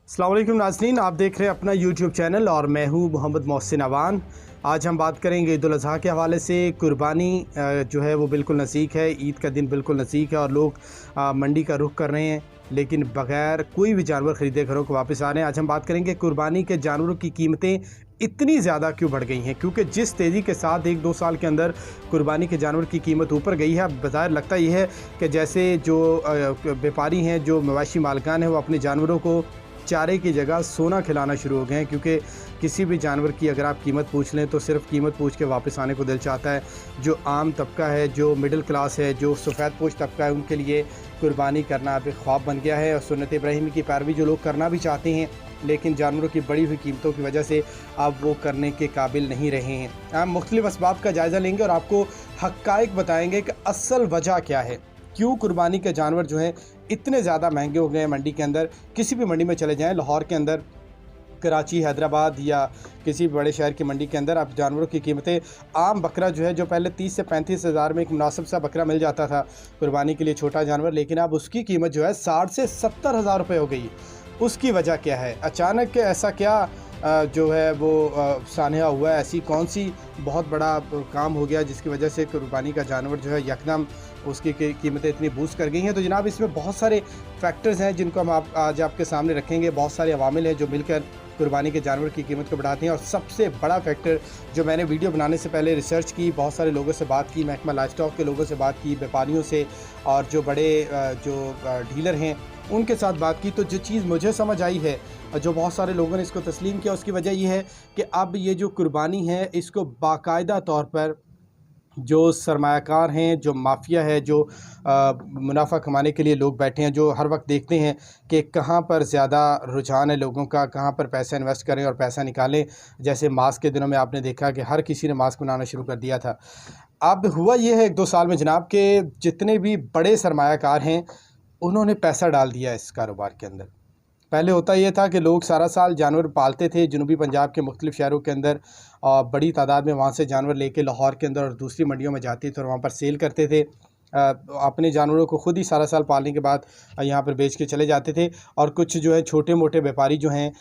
अस्सलाम वालेकुम नाज़रीन, आप देख रहे हैं अपना यूट्यूब चैनल और मैं हूँ मोहम्मद मोहसिन अवान। आज हम बात करेंगे ईद उल अज़हा के हवाले से। कुर्बानी जो है वो बिल्कुल नज़दीक है, ईद का दिन बिल्कुल नज़दीक है और लोग मंडी का रुख कर रहे हैं, लेकिन बग़ैर कोई भी जानवर ख़रीदे घरों को वापस आ रहे हैं। आज हम बात करेंगे कुर्बानी के जानवरों की कीमतें इतनी ज़्यादा क्यों बढ़ गई हैं, क्योंकि जिस तेज़ी के साथ 1-2 साल के अंदर कुर्बानी के जानवर की कीमत ऊपर गई है, बज़ाहिर लगता ये है कि जैसे जो व्यापारी हैं, जो मवाशी मालिकान हैं, वो अपने जानवरों को चारे की जगह सोना खिलाना शुरू हो गए हैं। क्योंकि किसी भी जानवर की अगर आप कीमत पूछ लें तो सिर्फ़ कीमत पूछ के वापस आने को दिल चाहता है। जो आम तबका है, जो मिडिल क्लास है, जो सफ़ेद पोश तबका है, उनके लिए कुर्बानी करना अब एक ख्वाब बन गया है और सुन्नत इब्राहिमी की पैरवी जो लोग करना भी चाहते हैं, लेकिन जानवरों की बढ़ी हुई कीमतों की वजह से अब वो करने के काबिल नहीं रहे हैं। हम मुख्तलिफ़ असबाब का जायज़ा लेंगे और आपको हक़ाइक़ बताएँगे कि असल वजह क्या है, क्यों कुर्बानी के जानवर जो हैं इतने ज़्यादा महंगे हो गए हैं मंडी के अंदर। किसी भी मंडी में चले जाएं, लाहौर के अंदर, कराची, हैदराबाद या किसी बड़े शहर की मंडी के अंदर, आप जानवरों की कीमतें, आम बकरा जो है, जो पहले 30 से 35 हज़ार में एक मुनासिब सा बकरा मिल जाता था कुर्बानी के लिए, छोटा जानवर, लेकिन अब उसकी कीमत जो है 60 से 70 हज़ार रुपये हो गई है। उसकी वजह क्या है? अचानक ऐसा क्या जो है वो सानहा हुआ है? ऐसी कौन सी बहुत बड़ा काम हो गया जिसकी वजह से कुर्बानी का जानवर जो है यकदम उसकी कीमतें इतनी बूस्ट कर गई हैं? तो जनाब, इसमें बहुत सारे फैक्टर्स हैं जिनको हम आज आपके सामने रखेंगे। बहुत सारे अवामिल हैं जो मिलकर कुर्बानी के जानवर की कीमत को बढ़ाते हैं। और सबसे बड़ा फैक्टर जो मैंने वीडियो बनाने से पहले रिसर्च की, बहुत सारे लोगों से बात की, महकमा लाइफ स्टॉक के लोगों से बात की, व्यापारियों से और जो बड़े जो डीलर हैं उनके साथ बात की, तो जो चीज़ मुझे समझ आई है, जो बहुत सारे लोगों ने इसको तस्लीम किया, उसकी वजह ये है कि अब ये जो कुर्बानी है, इसको बाकायदा तौर पर जो सरमायाकार हैं, जो माफिया है, जो मुनाफा कमाने के लिए लोग बैठे हैं, जो हर वक्त देखते हैं कि कहाँ पर ज़्यादा रुझान है लोगों का, कहाँ पर पैसा इन्वेस्ट करें और पैसा निकालें। जैसे मास्क के दिनों में आपने देखा कि हर किसी ने मास्क बनाना शुरू कर दिया था। अब हुआ ये है 1-2 साल में जनाब के जितने भी बड़े सरमायाकार हैं, उन्होंने पैसा डाल दिया इस कारोबार के अंदर। पहले होता ये था कि लोग सारा साल जानवर पालते थे जनूबी पंजाब के मुख्तलिफ़ शहरों के अंदर, और बड़ी तादाद में वहाँ से जानवर लेके लाहौर के अंदर और दूसरी मंडियों में जाते थे और वहाँ पर सेल करते थे। अपने जानवरों को ख़ुद ही सारा साल पालने के बाद यहाँ पर बेच के चले जाते थे। और कुछ जो है छोटे मोटे व्यापारी जो हैं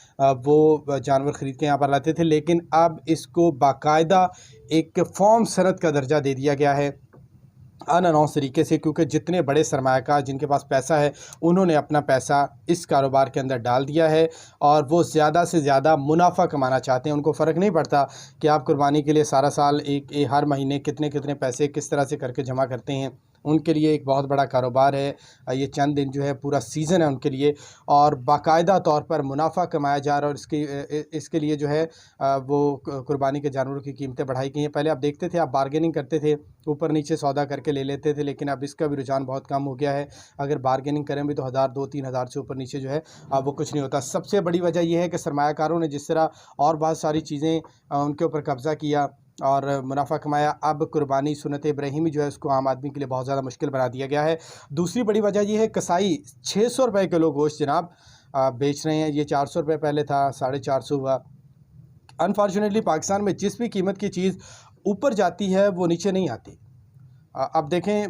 वो जानवर ख़रीद के यहाँ पर लाते थे। लेकिन अब इसको बाकायदा एक फ़ॉर्म सनत का दर्जा दे दिया गया है, अनअनाउंस तरीके से, क्योंकि जितने बड़े सरमायाकार जिनके पास पैसा है, उन्होंने अपना पैसा इस कारोबार के अंदर डाल दिया है और वो ज़्यादा से ज़्यादा मुनाफा कमाना चाहते हैं। उनको फ़र्क नहीं पड़ता कि आप कुर्बानी के लिए सारा साल हर महीने कितने कितने पैसे किस तरह से करके जमा करते हैं। उनके लिए एक बहुत बड़ा कारोबार है ये, चंद दिन जो है पूरा सीज़न है उनके लिए, और बाकायदा तौर पर मुनाफा कमाया जा रहा है। और इसके लिए जो है वो कुर्बानी के जानवरों की कीमतें बढ़ाई गई हैं। पहले आप देखते थे, आप बार्गेनिंग करते थे, ऊपर नीचे सौदा करके ले लेते थे, लेकिन अब इसका भी रुझान बहुत कम हो गया है। अगर बार्गेनिंग करें भी तो 1000, 2-3 हज़ार से ऊपर नीचे जो है वो कुछ नहीं होता। सबसे बड़ी वजह यह है कि सरमायाकारों ने जिस तरह और बहुत सारी चीज़ें उनके ऊपर कब्ज़ा किया और मुनाफा कमाया, अब कुर्बानी सुन्नत इब्राहिमी जो है उसको आम आदमी के लिए बहुत ज़्यादा मुश्किल बना दिया गया है। दूसरी बड़ी वजह यह है, कसाई 600 रुपये किलो गोश्त जनाब बेच रहे हैं। ये 400 रुपये पहले था, 450 हुआ। अनफॉर्चुनेटली पाकिस्तान में जिस भी कीमत की चीज़ ऊपर जाती है वो नीचे नहीं आती। अब देखें,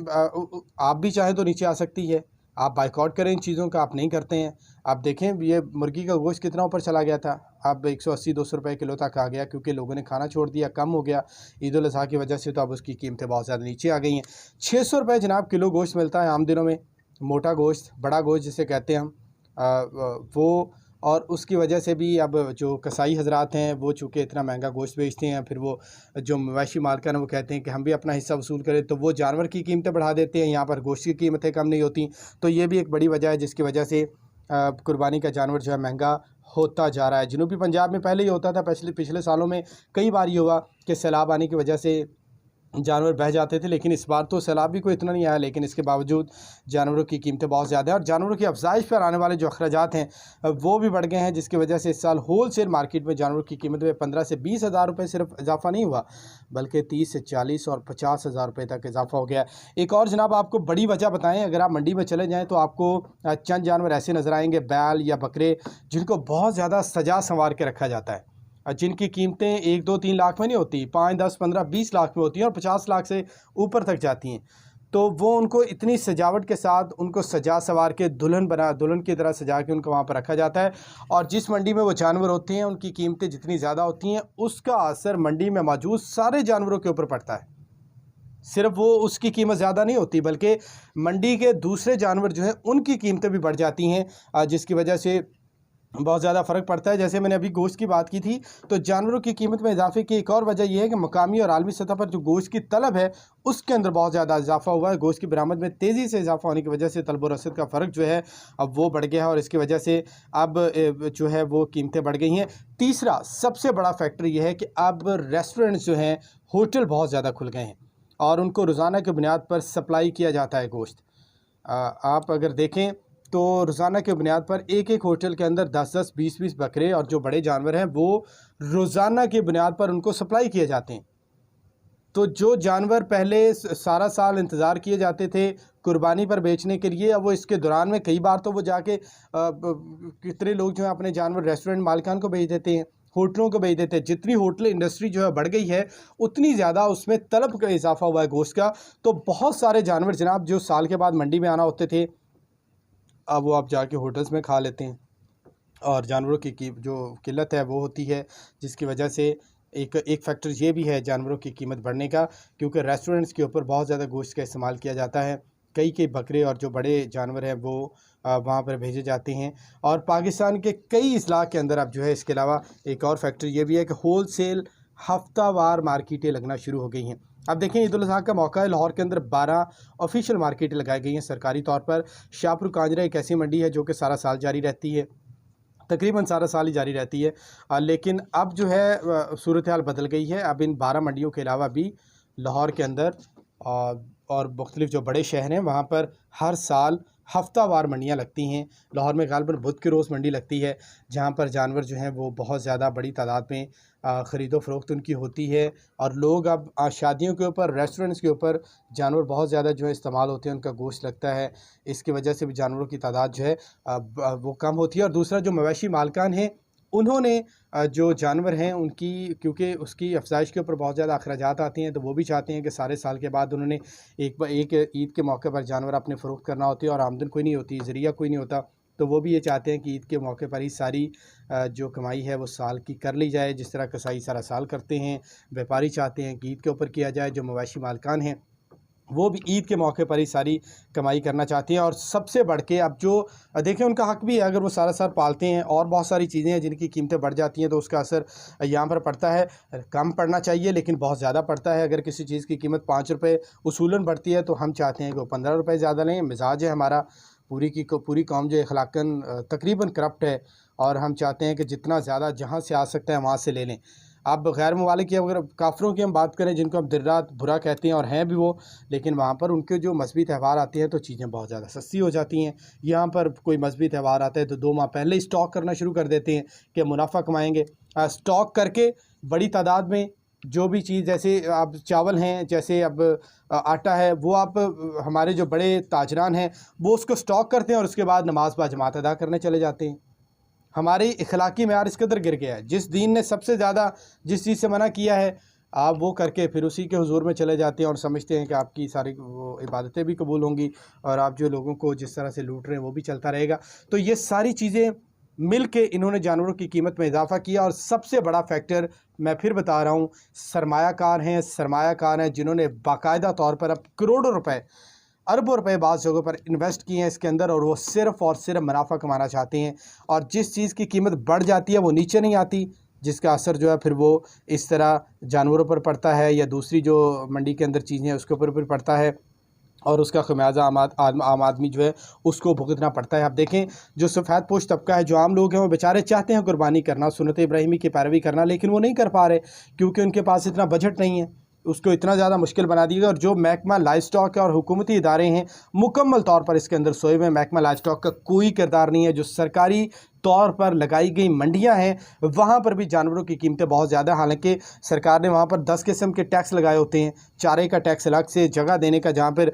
आप भी चाहें तो नीचे आ सकती है। आप बाइकआउट करें इन चीज़ों का, आप नहीं करते हैं। आप देखें, ये मुर्गी का गोश्त कितना ऊपर चला गया था, अब 180-200 रुपये किलो तक आ गया, क्योंकि लोगों ने खाना छोड़ दिया, कम हो गया ईद उल अज़हा की वजह से। तो अब उसकी कीमतें बहुत ज़्यादा नीचे आ गई हैं। 600 रुपये जनाब किलो गोश्त मिलता है आम दिनों में, मोटा गोश्त, बड़ा गोश्त जिसे कहते हैं हम, वो। और उसकी वजह से भी अब जो कसाई हजरात हैं वो चूँकि इतना महंगा गोश्त बेचते हैं, फिर वो जो मवेशी मालिकान हैं वो कहते हैं कि हम भी अपना हिस्सा वसूल करें, तो वो जानवर की कीमतें बढ़ा देते हैं, यहाँ पर गोश्त की कीमतें कम नहीं होती। तो ये भी एक बड़ी वजह है जिसकी वजह से कुर्बानी का जानवर जो है महंगा होता जा रहा है। जनूबी पंजाब में पहले ये होता था, पिछले सालों में कई बार ये हुआ कि सैलाब आने की वजह से जानवर बह जाते थे, लेकिन इस बार तो सैलाब भी कोई इतना नहीं आया, लेकिन इसके बावजूद जानवरों की कीमतें बहुत ज़्यादा हैं और जानवरों की अफजाइश पर आने वाले जो अखराजात हैं वो भी बढ़ गए हैं, जिसकी वजह से इस साल होल सेल मार्केट में जानवरों की कीमत में 15 से 20 हज़ार रुपये सिर्फ इजाफा नहीं हुआ, बल्कि 30 से 40 और 50 हज़ार रुपये तक इजाफा हो गया। एक और जनाब आपको बड़ी वजह बताएं, अगर आप मंडी में चले जाएँ तो आपको चंद जानवर ऐसे नज़र आएंगे, बैल या बकरे, जिनको बहुत ज़्यादा सजा संवार के रखा जाता है, जिनकी कीमतें 1, 2, 3 लाख में नहीं होती, 5, 10, 15, 20 लाख में होती हैं और 50 लाख से ऊपर तक जाती हैं। तो वो उनको इतनी सजावट के साथ उनको सजा सवार के दुल्हन की तरह सजा के उनको वहाँ पर रखा जाता है। और जिस मंडी में वो जानवर होते हैं उनकी कीमतें जितनी ज़्यादा होती हैं उसका असर मंडी में मौजूद सारे जानवरों के ऊपर पड़ता है। सिर्फ वो उसकी कीमत ज़्यादा नहीं होती बल्कि मंडी के दूसरे जानवर जो हैं उनकी कीमतें भी बढ़ जाती हैं, जिसकी वजह से बहुत ज़्यादा फ़र्क पड़ता है। जैसे मैंने अभी गोश्त की बात की थी, तो जानवरों की कीमत में इजाफे की एक और वजह यह है कि मकामी और आलमी सतह पर जो गोश्त की तलब है उसके अंदर बहुत ज़्यादा इजाफा हुआ है। गोश्त की बरामद में तेज़ी से इजाफा होने की वजह से तलब और रसद का फ़र्क जो है अब वो बढ़ गया है और इसकी वजह से अब जो है वो कीमतें बढ़ गई हैं। तीसरा सबसे बड़ा फैक्टर ये है कि अब रेस्टोरेंट्स जो हैं, होटल बहुत ज़्यादा खुल गए हैं और उनको रोज़ाना की बुनियाद पर सप्लाई किया जाता है गोश्त। आप अगर देखें तो रोज़ाना की बुनियाद पर एक एक होटल के अंदर 10-10, 20-20 बकरे और जो बड़े जानवर हैं वो रोज़ाना की बुनियाद पर उनको सप्लाई किए जाते हैं। तो जो जानवर पहले सारा साल इंतज़ार किए जाते थे कुर्बानी पर बेचने के लिए, अब वो इसके दौरान में कई बार तो वो जाके कितने लोग जो हैं अपने जानवर रेस्टोरेंट मालिकान को बेच देते हैं, होटलों को बेच देते हैं। जितनी होटल इंडस्ट्री जो है बढ़ गई है उतनी ज़्यादा उसमें तलब का इजाफा हुआ है गोश्त का। तो बहुत सारे जानवर जनाब जो साल के बाद मंडी में आना होते थे, अब वो आप जाके होटल्स में खा लेते हैं और जानवरों की जो किल्लत है वो होती है, जिसकी वजह से एक फैक्टर ये भी है जानवरों की कीमत बढ़ने का, क्योंकि रेस्टोरेंट्स के ऊपर बहुत ज़्यादा गोश्त का इस्तेमाल किया जाता है। कई बकरे और जो बड़े जानवर हैं वो वहाँ पर भेजे जाते हैं। और पाकिस्तान के कई इस्लाक के अंदर अब जो है इसके अलावा एक और फैक्टर ये भी है कि होल सेल हफ्तावार मार्केटें लगना शुरू हो गई हैं। अब देखें ईद उल अज़हा का मौका है, लाहौर के अंदर 12 ऑफिशियल मार्केटें लगाई गई हैं सरकारी तौर पर। शाहपुर कांजरा एक ऐसी मंडी है जो कि सारा साल जारी रहती है, तकरीबन सारा साल ही जारी रहती है। लेकिन अब जो है सूरत हाल बदल गई है। अब इन 12 मंडियों के अलावा भी लाहौर के अंदर और मुख्तलिफ जो बड़े शहर हैं वहाँ पर हर साल हफ्तावार मंडियाँ लगती हैं। लाहौर में ग़ालिबन बुध की रोज़ मंडी लगती है, जहाँ पर जानवर जो हैं वो बहुत ज़्यादा बड़ी तादाद में ख़रीदो फ़रोख्त उनकी होती है। और लोग अब शादियों के ऊपर, रेस्टोरेंट्स के ऊपर जानवर बहुत ज़्यादा जो है इस्तेमाल होते हैं, उनका गोश्त लगता है। इसकी वजह से भी जानवरों की तादाद जो है वो कम होती है। और दूसरा जो मवेशी मालकान हैं उन्होंने जो जानवर हैं उनकी, क्योंकि उसकी अफजाइश के ऊपर बहुत ज़्यादा अखराजात आती हैं, तो वो भी चाहते हैं कि सारे साल के बाद उन्होंने एक ईद के मौके पर जानवर अपने फ़रोख्त करना होती है और आमदन कोई नहीं होती, ज़रिया कोई नहीं होता। तो वो भी ये चाहते हैं कि ईद के मौके पर ही सारी जो कमाई है वो साल की कर ली जाए, जिस तरह कसाई सारा साल करते हैं। व्यापारी चाहते हैं कि ईद के ऊपर किया जाए, जो मवेशी मालकान हैं वो भी ईद के मौके पर ही सारी कमाई करना चाहती हैं। और सबसे बढ़ के अब जो देखें उनका हक़ भी है, अगर वो सारा साल पालते हैं और बहुत सारी चीज़ें हैं जिनकी कीमतें बढ़ जाती हैं तो उसका असर यहाँ पर पड़ता है। कम पड़ना चाहिए लेकिन बहुत ज़्यादा पड़ता है। अगर किसी चीज़ की कीमत 5 रुपये उसूलन बढ़ती है तो हम चाहते हैं कि वो 15 रुपये ज़्यादा लें। मिजाज है हमारा, पूरी कौम जो अखलाकन तकरीबन करप्ट है और हम चाहते हैं कि जितना ज़्यादा जहाँ से आ सकता है वहाँ से ले लें। अब गैर ममालिक की अगर काफ़िरों की हम बात करें जिनको हम दिन रात बुरा कहते हैं और हैं भी वो, लेकिन वहाँ पर उनके जो मजहबी त्यौहार आते हैं तो चीज़ें बहुत ज़्यादा सस्ती हो जाती हैं। यहाँ पर कोई मजहबी त्यौहार आता है तो 2 माह पहले ही स्टॉक करना शुरू कर देते हैं कि मुनाफा कमाएँगे। स्टॉक करके बड़ी तादाद में जो भी चीज़, जैसे अब चावल हैं, जैसे अब आटा है, वो आप हमारे जो बड़े ताजरान हैं वो उसको स्टॉक करते हैं और उसके बाद नमाज बाजमात अदा करने चले जाते हैं। हमारी इखलाकी मेयार इस कदर गिर गया है, जिस दीन ने सबसे ज़्यादा जिस चीज़ से मना किया है आप वो करके फिर उसी के हुजूर में चले जाते हैं और समझते हैं कि आपकी सारी वो इबादतें भी कबूल होंगी और आप जो लोगों को जिस तरह से लूट रहे हैं वो भी चलता रहेगा। तो ये सारी चीज़ें मिल के इन्होंने जानवरों की कीमत में इजाफ़ा किया। और सबसे बड़ा फैक्टर मैं फिर बता रहा हूँ, सरमायाकार हैं जिन्होंने बाकायदा तौर पर अब करोड़ों रुपए, अरबों रुपए बाज़ जगहों पर इन्वेस्ट किए हैं इसके अंदर और वो सिर्फ़ और सिर्फ मुनाफा कमाना चाहते हैं। और जिस चीज़ की कीमत बढ़ जाती है वो नीचे नहीं आती, जिसका असर जो है फिर वो इस तरह जानवरों पर पड़ता है या दूसरी जो मंडी के अंदर चीज़ें हैं उसके ऊपर भी पड़ता है और उसका खमियाजा आम आदमी जो है उसको भुगतना पड़ता है। आप देखें जो सफ़ेद पोश तबका है, जो आम लोग हैं, वो बेचारे चाहते हैं कुर्बानी करना, सुन्नत इब्राहिमी की पैरवी करना, लेकिन वो नहीं कर पा रहे क्योंकि उनके पास इतना बजट नहीं है। उसको इतना ज़्यादा मुश्किल बना दिया। और जो महकमा लाइव स्टॉक है और हुकूमती इदारे हैं मुकम्मल तौर पर इसके अंदर सोए हुए। महकमा लाइव स्टॉक का कोई किरदार नहीं है। जो सरकारी तौर पर लगाई गई मंडियां हैं वहां पर भी जानवरों की कीमतें बहुत ज़्यादा, हालांकि सरकार ने वहां पर 10 किस्म के टैक्स लगाए होते हैं। चारे का टैक्स अलग से, जगह देने का जहां पर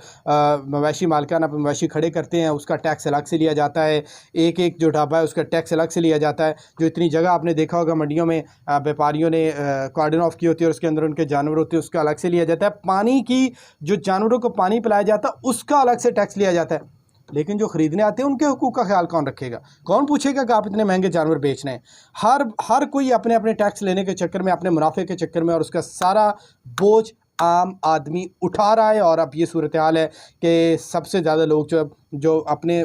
मवेशी मालिकाना पर मवेशी खड़े करते हैं उसका टैक्स अलग से लिया जाता है, एक एक जो ढाबा है उसका टैक्स अलग से लिया जाता है। जो इतनी जगह आपने देखा होगा मंडियों में व्यापारियों ने कॉर्डन ऑफ की होती है और उसके अंदर उनके जानवर होते हैं, उसका अलग से लिया जाता है। पानी की, जो जानवरों को पानी पिलाया जाता है उसका अलग से टैक्स लिया जाता है। लेकिन जो ख़रीदने आते हैं उनके हुकूक का ख्याल कौन रखेगा? कौन पूछेगा कि आप इतने महंगे जानवर बेच रहे हैं? हर कोई अपने अपने टैक्स लेने के चक्कर में, अपने मुनाफे के चक्कर में, और उसका सारा बोझ आम आदमी उठा रहा है। और अब ये सूरत हाल है कि सबसे ज़्यादा लोग जो अपने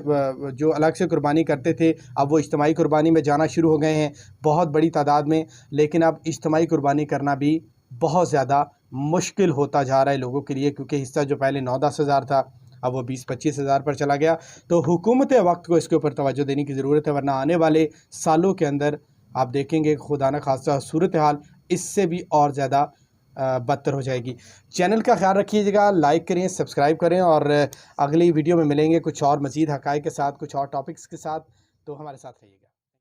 जो अलग से कुर्बानी करते थे अब वो इज्तिमाई कुर्बानी में जाना शुरू हो गए हैं बहुत बड़ी तादाद में। लेकिन अब इज्तिमाई कुर्बानी करना भी बहुत ज़्यादा मुश्किल होता जा रहा है लोगों के लिए, क्योंकि हिस्सा जो पहले 9-10 हज़ार था अब वो 20-25 हज़ार पर चला गया। तो हुकूमत वक्त को इसके ऊपर तवज्जो देने की ज़रूरत है, वरना आने वाले सालों के अंदर आप देखेंगे खुदा न खास्ता सूरत हाल इससे भी और ज़्यादा बदतर हो जाएगी। चैनल का ख्याल रखिएगा, लाइक करें, सब्सक्राइब करें, और अगली वीडियो में मिलेंगे कुछ और मज़ीद हक़ाइक़ के साथ, कुछ और टॉपिक्स के साथ। तो हमारे साथ रहिएगा।